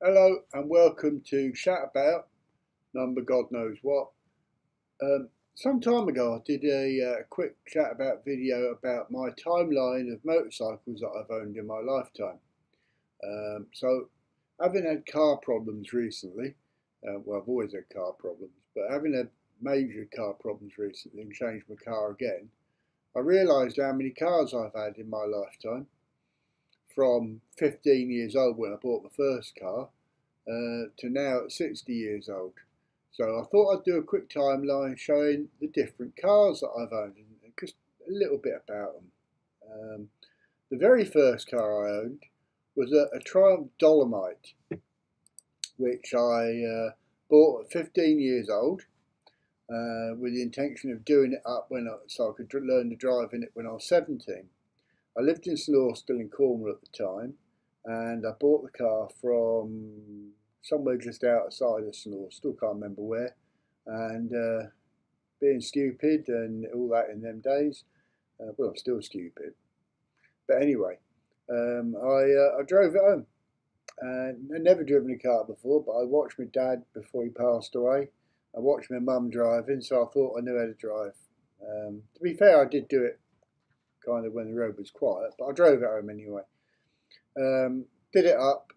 Hello and welcome to Chat About number God knows what. Some time ago I did a quick chat about video about my timeline of motorcycles that I've owned in my lifetime. So having had car problems recently, well I've always had car problems, but having had major car problems recently and changed my car again, I realised how many cars I've had in my lifetime. From 15 years old when I bought my first car to now at 60 years old. So I thought I'd do a quick timeline showing the different cars that I've owned and just a little bit about them. The very first car I owned was a Triumph Dolomite, which I bought at 15 years old with the intention of doing it up so I could learn to drive in it when I was 17. I lived in St Austell in Cornwall at the time, and I bought the car from somewhere just outside of St Austell, can't remember where, and being stupid and all that in them days, well I'm still stupid, but anyway, I drove it home, and I'd never driven a car before, but I watched my dad before he passed away. I watched my mum driving, so I thought I knew how to drive. To be fair, I did do it kind of when the road was quiet, but I drove it home anyway. Did it up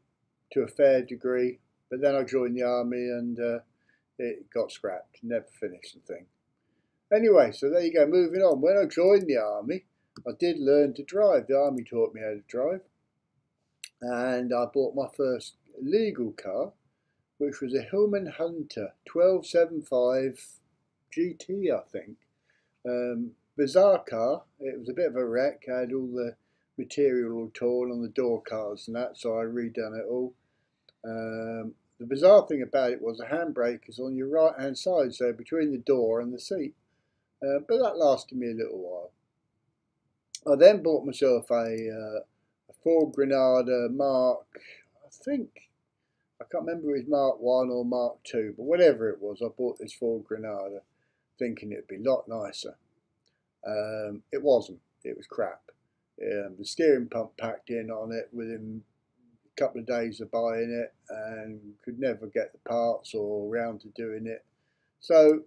to a fair degree, but then I joined the army and it got scrapped, never finished the thing. Anyway, so there you go, moving on. When I joined the army, I did learn to drive. The army taught me how to drive, and I bought my first legal car, which was a Hillman Hunter 1275 GT, I think. Bizarre car. It was a bit of a wreck. I had all the material all torn on the door cards and that, so I redone it all. The bizarre thing about it was the handbrake is on your right hand side, so between the door and the seat. But that lasted me a little while. I then bought myself a Ford Granada Mark, I think, I can't remember if it was Mark 1 or Mark 2, but whatever it was, I bought this Ford Granada thinking it'd be a lot nicer. It wasn't. It was crap. The steering pump packed in on it within a couple of days of buying it, and could never get the parts or round to doing it. So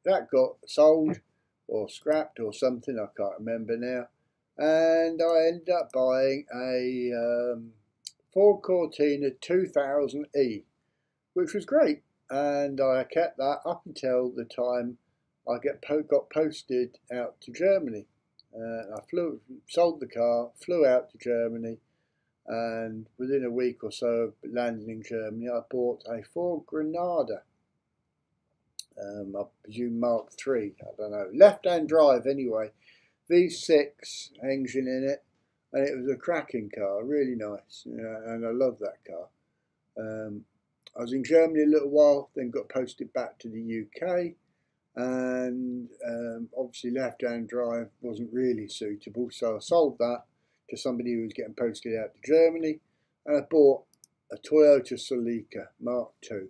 that got sold or scrapped or something, I can't remember now. And I ended up buying a Ford Cortina 2000E, which was great. And I kept that up until the time I got posted out to Germany. I sold the car, flew out to Germany, and within a week or so of landing in Germany, I bought a Ford Granada. I presume Mark III, I don't know. Left-hand drive anyway, V6 engine in it, and it was a cracking car, really nice, and I love that car. I was in Germany a little while, then got posted back to the UK, and obviously left-hand drive wasn't really suitable, so I sold that to somebody who was getting posted out to Germany, and I bought a Toyota Celica Mark II,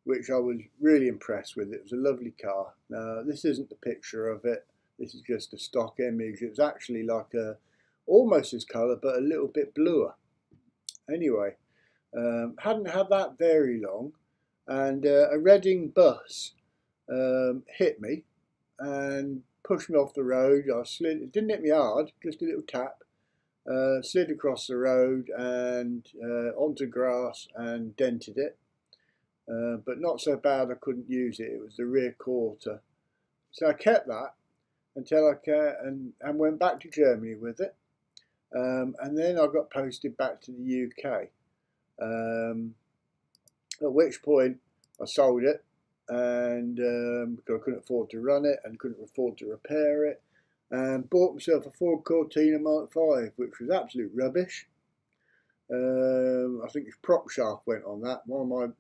which I was really impressed with. It was a lovely car. Now, this isn't the picture of it, this is just a stock image. It was actually like almost this colour, but a little bit bluer. Anyway, hadn't had that very long, and a Reading bus hit me and pushed me off the road. I slid. It didn't hit me hard, just a little tap. Slid across the road and onto grass and dented it, but not so bad I couldn't use it. It was the rear quarter, so I kept that until and went back to Germany with it, and then I got posted back to the UK. At which point I sold it, and because I couldn't afford to run it and couldn't afford to repair it, and bought myself a Ford Cortina Mark V, which was absolute rubbish. I think its prop shaft went on that. One of my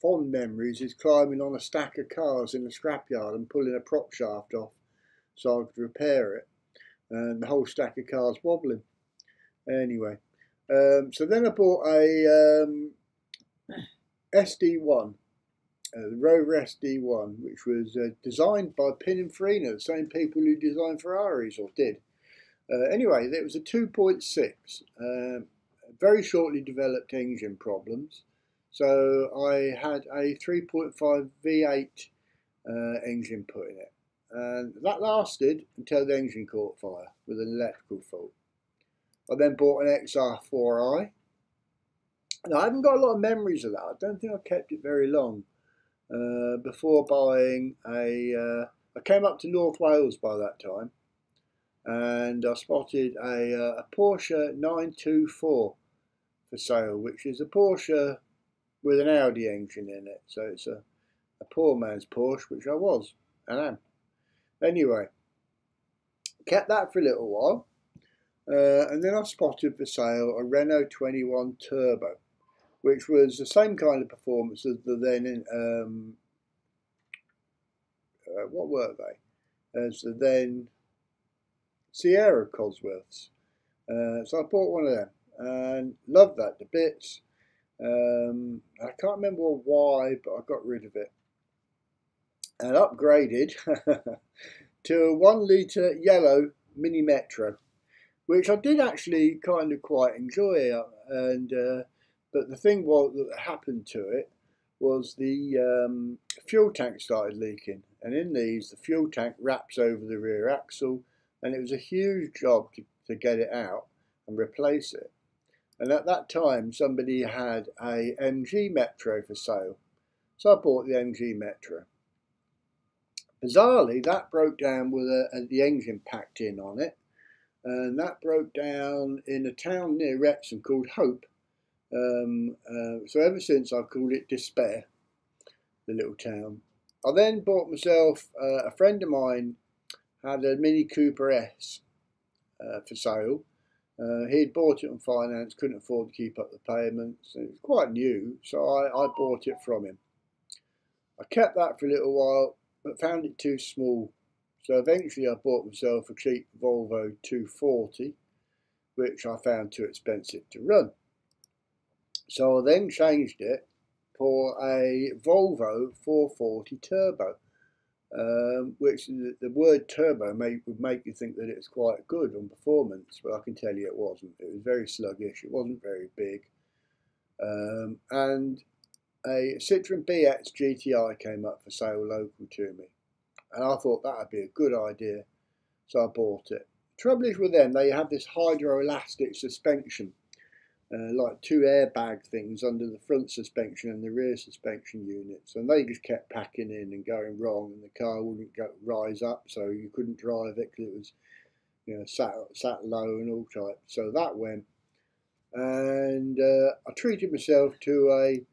fond memories is climbing on a stack of cars in the scrapyard and pulling a prop shaft off so I could repair it, and the whole stack of cars wobbling. Anyway, so then I bought a SD1, the Rover SD1, which was designed by Pininfarina, the same people who designed Ferraris, or did. Anyway, it was a 2.6 very shortly developed engine problems. So I had a 3.5 V8 engine put in it, and that lasted until the engine caught fire with an electrical fault. I then bought an XR4i. Now, I haven't got a lot of memories of that. I don't think I kept it very long before buying I came up to North Wales by that time, and I spotted a Porsche 924 for sale, which is a Porsche with an Audi engine in it. So it's a poor man's Porsche, which I was and am. Anyway, kept that for a little while, and then I spotted for sale a Renault 21 Turbo, which was the same kind of performance as the then what were they? As the then Sierra Cosworths. So I bought one of them and loved that to bits. I can't remember why, but I got rid of it and upgraded to a 1 litre yellow Mini Metro, which I did actually kind of quite enjoy. But the thing that happened to it was the fuel tank started leaking, and in these the fuel tank wraps over the rear axle, and it was a huge job to get it out and replace it. And at that time somebody had a MG Metro for sale, so I bought the MG Metro. Bizarrely, that broke down with the engine packed in on it, and that broke down in a town near Wrexham called Hope. So ever since I've called it Despair, the little town. I then bought myself, a friend of mine had a Mini Cooper S for sale. He'd bought it on finance, couldn't afford to keep up the payments. It was quite new, so I bought it from him. I kept that for a little while, but found it too small. So eventually I bought myself a cheap Volvo 240, which I found too expensive to run. So I then changed it for a Volvo 440 Turbo, which the word turbo would make you think that it's quite good on performance, but I can tell you it wasn't. It was very sluggish, it wasn't very big. And a Citroen BX GTI came up for sale local to me, and I thought that would be a good idea, so I bought it. Trouble is with them, they have this hydroelastic suspension, like two airbag things under the front suspension and the rear suspension units, and they just kept packing in and going wrong, and the car wouldn't rise up, so you couldn't drive it because it was, you know, sat low and all types. So that went, and I treated myself to a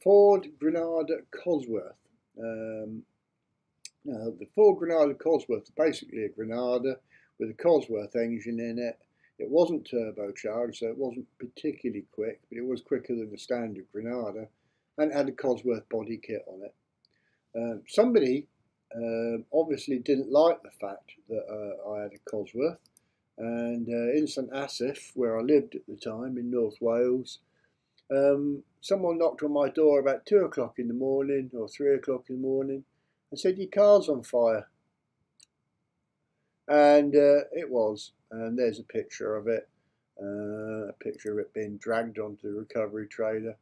Ford Granada Cosworth. Now, the Ford Granada Cosworth is basically a Granada with a Cosworth engine in it. It wasn't turbocharged, so it wasn't particularly quick, but it was quicker than the standard Granada, and it had a Cosworth body kit on it. Somebody obviously didn't like the fact that I had a Cosworth, and in St Asaph, where I lived at the time in North Wales, someone knocked on my door about 2 o'clock in the morning or 3 o'clock in the morning and said, "Your car's on fire." And it was, and there's a picture of it, a picture of it being dragged onto the recovery trailer.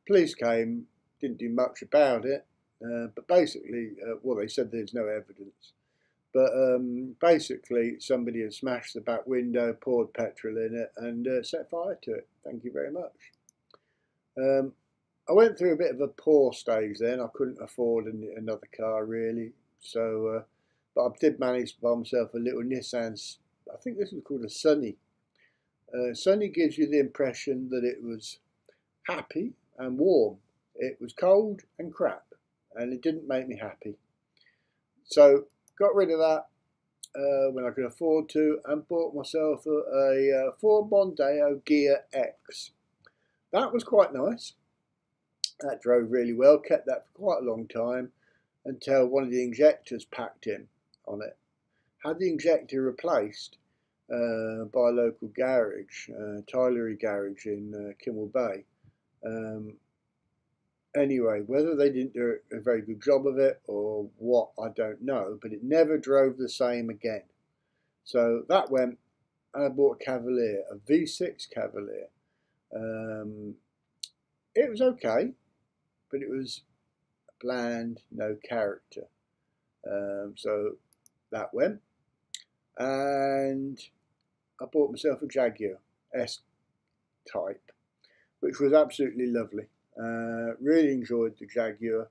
Police came, didn't do much about it, but basically, well, they said there's no evidence, but basically somebody had smashed the back window, poured petrol in it, and set fire to it. Thank you very much. I went through a bit of a poor stage then. I couldn't afford another car really, so but I did manage to buy myself a little Nissan. I think this was called a Sunny. Sunny gives you the impression that it was happy and warm. It was cold and crap, and it didn't make me happy. So got rid of that when I could afford to, and bought myself a Ford Mondeo Gear X. That was quite nice. That drove really well, kept that for quite a long time until one of the injectors packed in on it. Had the injector replaced by a local garage, Tylery Garage in Kimmel Bay. Anyway, whether they didn't do a very good job of it or what, I don't know, but it never drove the same again. So that went, and I bought a Cavalier, a V6 Cavalier. It was okay, but it was bland, no character. So that went, and I bought myself a Jaguar S-Type, which was absolutely lovely. Really enjoyed the Jaguar.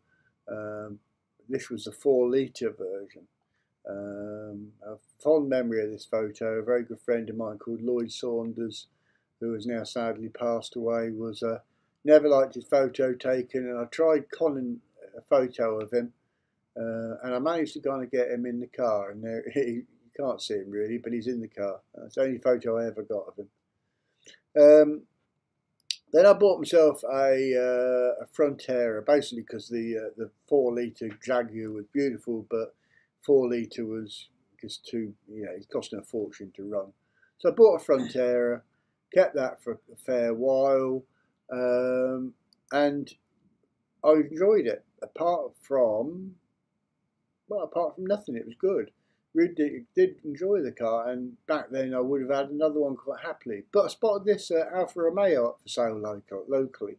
This was the 4-litre version. A fond memory of this photo. A very good friend of mine called Lloyd Saunders, who has now sadly passed away, was never liked his photo taken, and I tried conning a photo of him, and I managed to kind of get him in the car, and there, you can't see him really, but he's in the car. That's the only photo I ever got of him. Then I bought myself a Frontera, basically because the 4-litre Jaguar was beautiful, but 4-litre was just too, it cost a fortune to run. So I bought a Frontera, kept that for a fair while, and I enjoyed it. Apart from nothing, it was good. Really did enjoy the car, and back then I would have had another one quite happily. But I spotted this Alfa Romeo up for sale locally,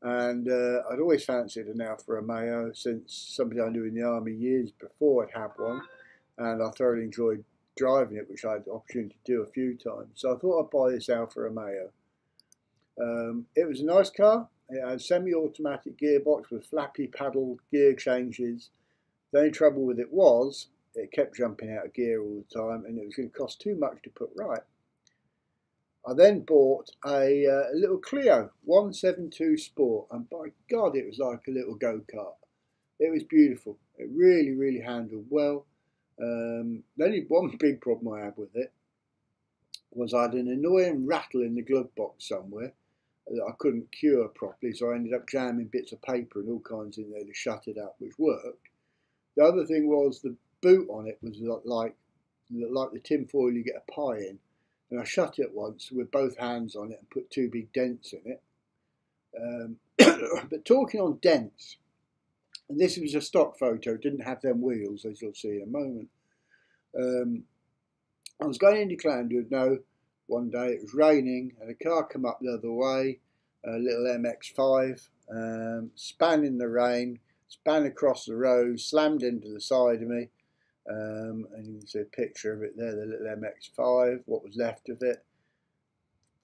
and I'd always fancied an Alfa Romeo since somebody I knew in the army years before had had one, and I thoroughly enjoyed driving it, which I had the opportunity to do a few times. So I thought I'd buy this Alfa Romeo. It was a nice car. It had a semi-automatic gearbox with flappy paddle gear changes. The only trouble with it was it kept jumping out of gear all the time, and it was going to cost too much to put right. I then bought a little Clio 172 Sport, and by God, it was like a little go-kart. It was beautiful. It really, really handled well. The only one big problem I had with it was I had an annoying rattle in the glove box somewhere that I couldn't cure properly, so I ended up jamming bits of paper and all kinds in there to shut it up, which worked. The other thing was the boot on it was like the tin foil you get a pie in, and I shut it once with both hands on it and put 2 big dents in it. But talking on dents, and this was a stock photo, didn't have them wheels, as you'll see in a moment. I was going into Llandudno one day, it was raining, and a car come up the other way, a little MX-5, span in the rain, span across the road, slammed into the side of me, and you can see a picture of it there, the little MX-5, what was left of it.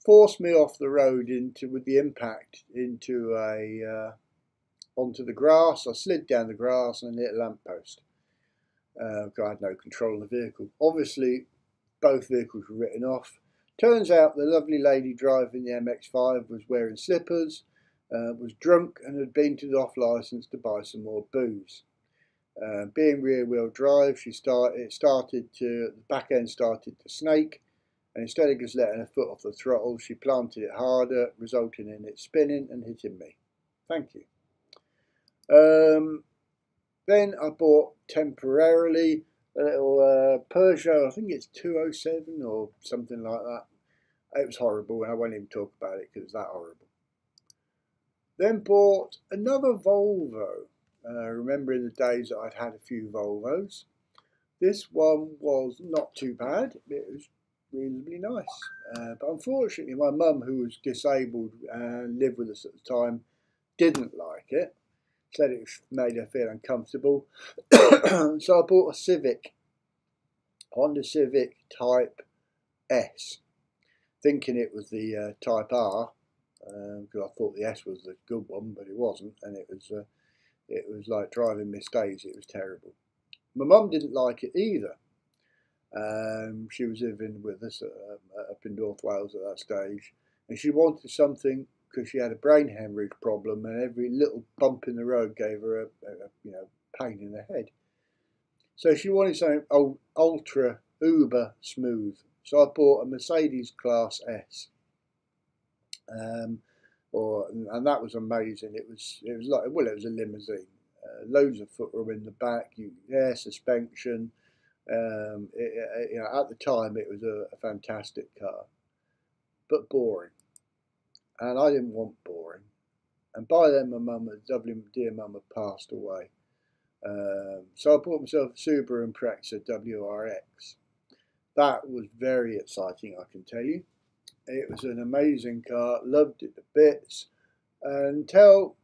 Forced me off the road with the impact into onto the grass. I slid down the grass and hit a lamppost. I had no control of the vehicle. Obviously, both vehicles were written off. Turns out the lovely lady driving the MX-5 was wearing slippers, was drunk, and had been to the off licence to buy some more booze. Being rear-wheel drive, the back end started to snake, and instead of just letting her foot off the throttle, she planted it harder, resulting in it spinning and hitting me. Thank you. Then I bought temporarily a little Peugeot, I think it's 207 or something like that. It was horrible, and I won't even talk about it because it was that horrible. Then bought another Volvo, remembering the days that I'd had a few Volvos. This one was not too bad, it was reasonably nice. But unfortunately, my mum, who was disabled and lived with us at the time, didn't like it. Said it made her feel uncomfortable. So I bought a Civic, Honda Civic Type S, thinking it was the Type R, because I thought the S was the good one, but it wasn't, and it was like driving Miss Daisy. It was terrible. My mum didn't like it either. She was living with us up in North Wales at that stage, and she wanted something because she had a brain hemorrhage problem, and every little bump in the road gave her a pain in the head. So she wanted something ultra uber smooth. So I bought a Mercedes Class S, and that was amazing. It was like, well, it was a limousine, loads of footroom in the back, air suspension. At the time it was a fantastic car, but boring. And I didn't want boring. And by then my dear mum had passed away. So I bought myself a Subaru Impreza WRX. That was very exciting, I can tell you. It was an amazing car, loved it to bits, until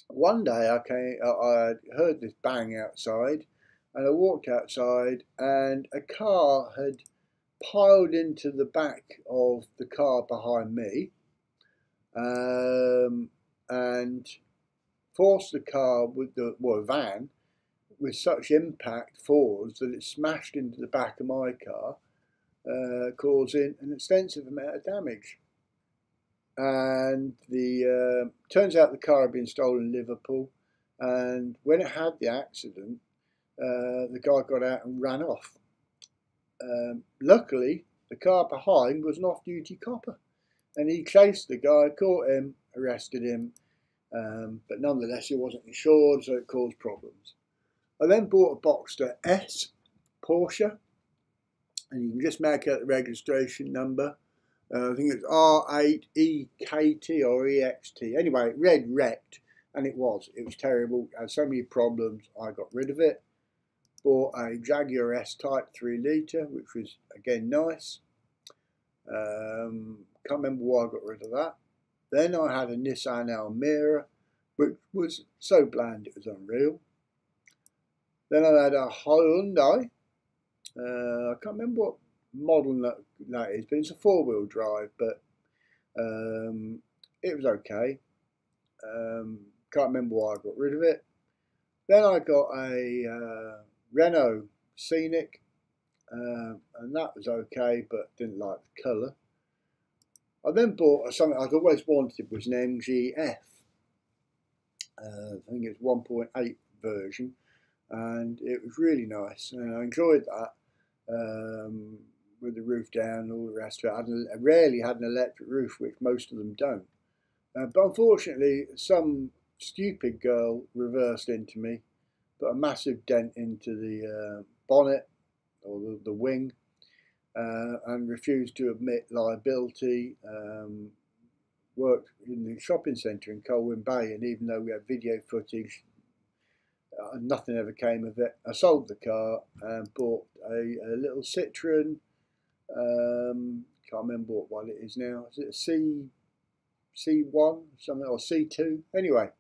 one day I heard this bang outside, and I walked outside, and a car had piled into the back of the car behind me, and forced the car with the van with such impact force that it smashed into the back of my car, causing an extensive amount of damage. And the turns out the car had been stolen in Liverpool, and when it had the accident, the guy got out and ran off. Luckily, the car behind was an off-duty copper, and he chased the guy, caught him, arrested him, but nonetheless he wasn't insured, so it caused problems. I then bought a Boxster S Porsche, and you can just make out the registration number. I think it's R8EKT or EXT. Anyway, it read wrecked, and it was. It was terrible. It had so many problems, I got rid of it. Bought a Jaguar S-Type 3 litre, which was, again, nice. Can't remember why I got rid of that. Then I had a Nissan Almera, which was so bland it was unreal. Then I had a Hyundai. I can't remember what model that is, but it's a four-wheel drive, but it was okay. Can't remember why I got rid of it. Then I got a Renault Scenic, and that was okay, but didn't like the colour. I then bought something I'd always wanted, was an MG-F. I think it's 1.8 version, and it was really nice, and I enjoyed that. With the roof down and all the rest of it. I rarely had an electric roof, which most of them don't. But unfortunately, some stupid girl reversed into me, put a massive dent into the bonnet or the wing, and refused to admit liability. Worked in the shopping centre in Colwyn Bay, and even though we had video footage, nothing ever came of it. I sold the car and bought a little Citroen. Can't remember what one it is now. Is it a C1 something, or C2? Anyway,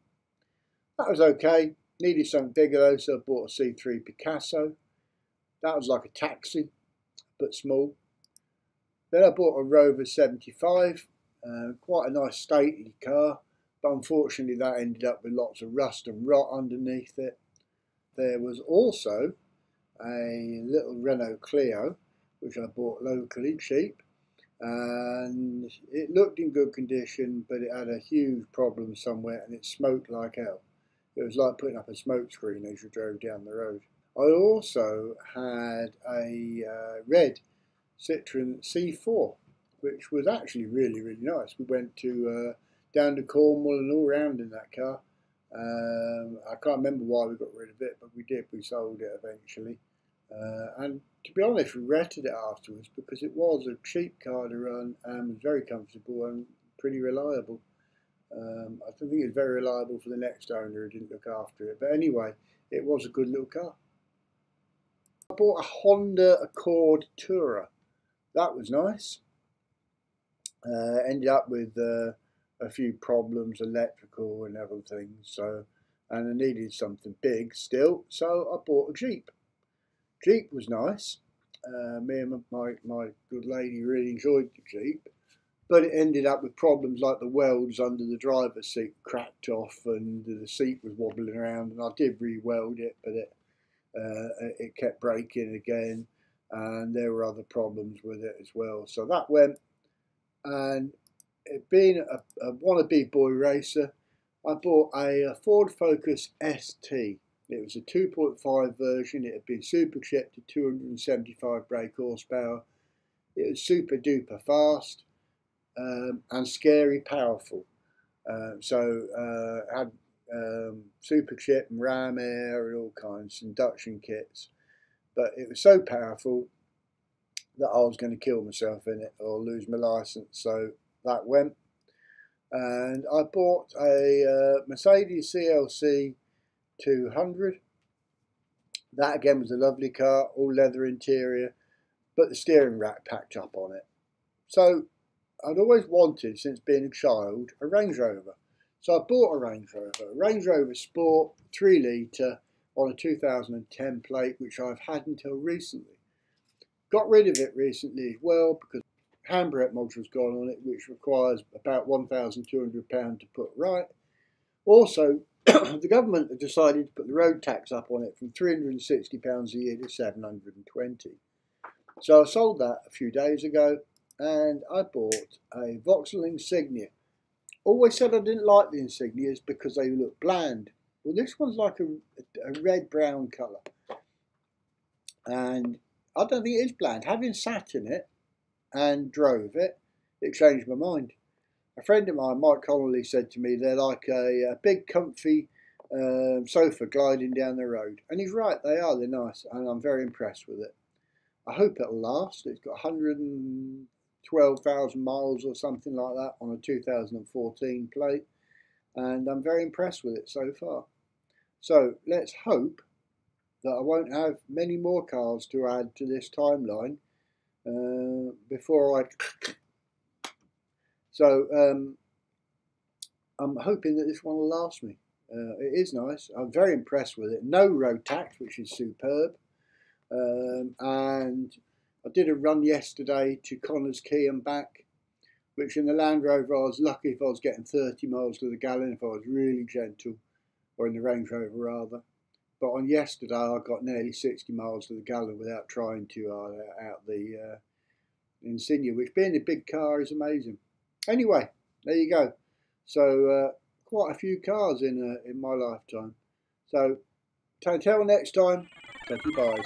that was okay. Needed something bigger though, so I bought a C3 Picasso. That was like a taxi, but small. Then I bought a Rover 75, quite a nice stately car, but unfortunately that ended up with lots of rust and rot underneath it. There was also a little Renault Clio, which I bought locally, cheap, and it looked in good condition, but it had a huge problem somewhere, and it smoked like hell. It was like putting up a smoke screen as you drove down the road. I also had a red Citroen C4, which was actually really, really nice. We went to down to Cornwall and all round in that car. I can't remember why we got rid of it, but we did. We sold it eventually. And to be honest, regretted it afterwards, because it was a cheap car to run and was very comfortable and pretty reliable. I don't think it was very reliable for the next owner who didn't look after it. But anyway, it was a good little car. I bought a Honda Accord Tourer. That was nice. Ended up with a few problems, electrical and other things. And I needed something big still, so I bought a Jeep. Jeep was nice. Me and my good lady really enjoyed the Jeep, but it ended up with problems like the welds under the driver's seat cracked off and the seat was wobbling around, and I did re-weld it, but it kept breaking again, and there were other problems with it as well. So that went, and it being a wannabe boy racer, I bought a Ford Focus ST. It was a 2.5 version. It had been superchipped to 275 brake horsepower. It was super duper fast and scary powerful. It had superchip and ram air and all kinds, induction kits. But it was so powerful that I was going to kill myself in it or lose my license. So that went. And I bought a Mercedes CLC 200. That again was a lovely car, all leather interior, but the steering rack packed up on it. So I'd always wanted, since being a child, a Range Rover. So I bought a Range Rover Sport 3 litre on a 2010 plate, which I've had until recently. Got rid of it recently as well because handbrake module's gone on it, which requires about £1,200 to put right. Also, the government have decided to put the road tax up on it from £360 a year to £720. So I sold that a few days ago and I bought a Vauxhall Insignia. Always said I didn't like the Insignias because they look bland. Well, this one's like a red-brown colour. And I don't think it is bland. Having sat in it and drove it, it changed my mind. A friend of mine, Mike Connolly, said to me they're like a big comfy sofa gliding down the road. And he's right, they are, they're nice, and I'm very impressed with it. I hope it'll last. It's got 112,000 miles or something like that on a 2014 plate, and I'm very impressed with it so far. So let's hope that I won't have many more cars to add to this timeline before I... So I'm hoping that this one will last me. It is nice. I'm very impressed with it. No road tax, which is superb. And I did a run yesterday to Connors Quay and back, which in the Land Rover I was lucky if I was getting 30 miles to the gallon if I was really gentle, or in the Range Rover rather. But on yesterday I got nearly 60 miles to the gallon without trying to out the Insignia, which being a big car is amazing. Anyway, there you go. So quite a few cars in my lifetime. So until next time, thank you, bye.